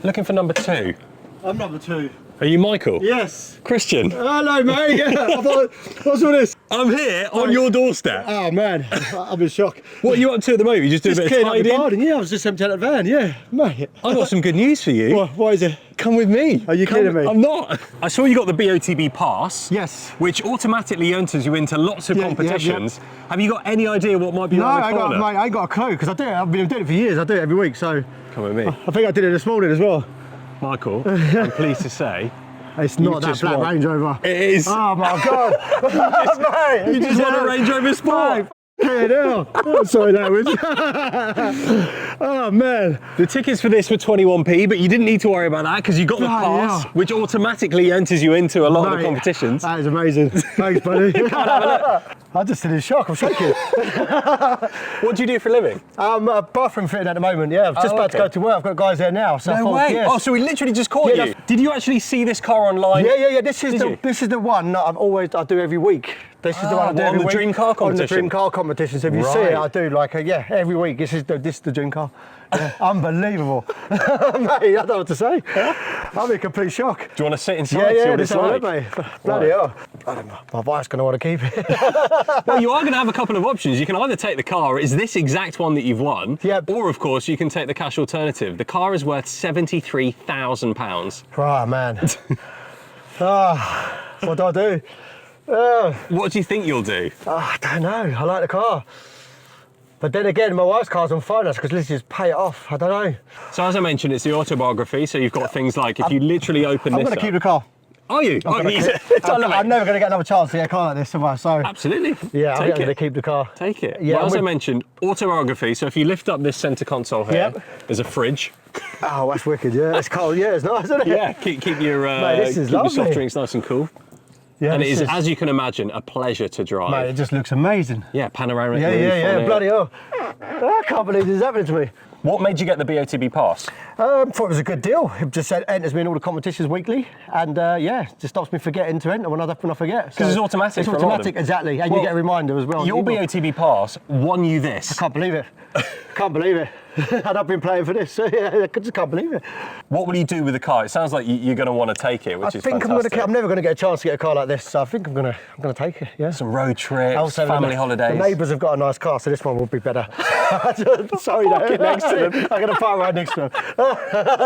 Looking for number 2. I'm number 2. Are you Michael? Yes. Christian? Hello, mate. Yeah. I thought, what's all this? I'm here on your doorstep. Oh, man. I'm in shock. What are you up to at the moment? You just doing a bit of cleaning up the tidying? garden. Yeah, I was just emptying out the van. Yeah, mate. I've got some good news for you. What is it? Come with me. Are you kidding me? I'm not. I saw you got the BOTB Pass. Yes. Which automatically enters you into lots of competitions. Yeah. Have you got any idea what might be around the corner? Mate, I ain't got a clue because I've been doing it for years. I do it every week, so. Come with me. I think I did it this morning as well. Michael, I'm pleased to say. It's not that black Range Rover. It is. Oh my God. Mate, you just want a Range Rover Sport. Oh, sorry, that was. Oh man. The tickets for this were 21p, but you didn't need to worry about that because you got the pass, which automatically enters you into a lot of the competitions. That is amazing. Thanks, buddy. I'm just in shock. I'm shaking. What do you do for a living? I'm bathroom fitting at the moment. Yeah, I'm just about to go to work. I've got guys there now. So no way. Yes. Oh, so we literally just caught you. Did you actually see this car online? Yeah. This is the one that I do every week. This is the one I do every week. On the dream car competition? On the dream car competition. So if you see it, I do like every week. This is the dream car. Yeah, unbelievable. Mate, I don't know what to say. I'm in complete shock. Do you want to sit inside and see what it's like? Mate. Bloody hell. I don't know. My wife's going to want to keep it. Well, you are going to have a couple of options. You can either take the car, it's this exact one that you've won, or of course you can take the cash alternative. The car is worth £73,000. Oh, man. What do I do? What do you think you'll do? I don't know. I like the car. But then again, my wife's car's on finance because let's just pay it off. I don't know. So as I mentioned, it's the autobiography. So you've got things like if you literally open this I'm going to keep the car. Are you? I'm never going to get another chance to get a car like this, am I? So absolutely. Yeah, I'm going to keep the car. Take it. Yeah, well, as I mentioned, autobiography. So if you lift up this centre console here, there's a fridge. Oh, that's wicked. Yeah, it's cold. Yeah, it's nice, isn't it? Yeah, keep your Mate, keep your soft drinks nice and cool. Yeah, and it is, as you can imagine, a pleasure to drive. Mate, it just looks amazing. Yeah, panoramic roof. Yeah, bloody hell. I can't believe this is happening to me. What made you get the BOTB Pass? Thought it was a good deal. It just enters me in all the competitions weekly, and just stops me forgetting to enter when I forget. Because it's automatic. It's automatic, exactly, and you get a reminder as well. Your BOTB Pass won you this. I can't believe it. Can't believe it. And I've been playing for this, so yeah, I just can't believe it. What will you do with the car? It sounds like you're going to want to take it, which is fantastic. I'm never going to get a chance to get a car like this, so I think I'm going to take it. Yeah. Some road trips, family holidays. The Neighbours have got a nice car, so this one will be better. Sorry, next to them. I'm going to park right next to them.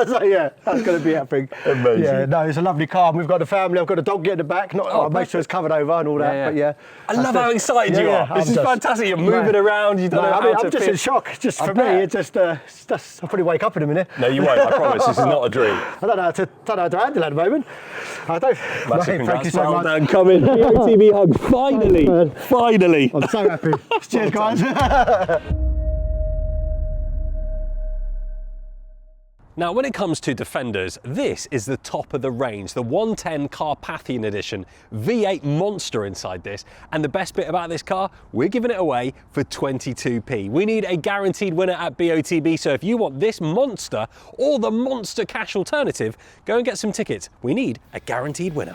So yeah, that's going to be happening. Amazing. Yeah, no, it's a lovely car. And we've got the family. I've got a dog in the back. I'll make sure it's covered over and all that. But yeah, I love how excited you are. This is fantastic. You're moving around. You don't know how to I'm just in shock. Just for me, it's just. I'll probably wake up in a minute. No, you won't. I promise. This is not a dream. I don't know how to handle it at the moment. I don't. Massive Thank you so much. Well done. Come in. BOTB hug. Finally. Finally. I'm so happy. Cheers, guys. Now, when it comes to Defenders, this is the top of the range, the 110 Carpathian Edition, V8 monster inside this. And the best bit about this car, we're giving it away for 22p. We need a guaranteed winner at BOTB, so if you want this monster or the monster cash alternative, go and get some tickets. We need a guaranteed winner.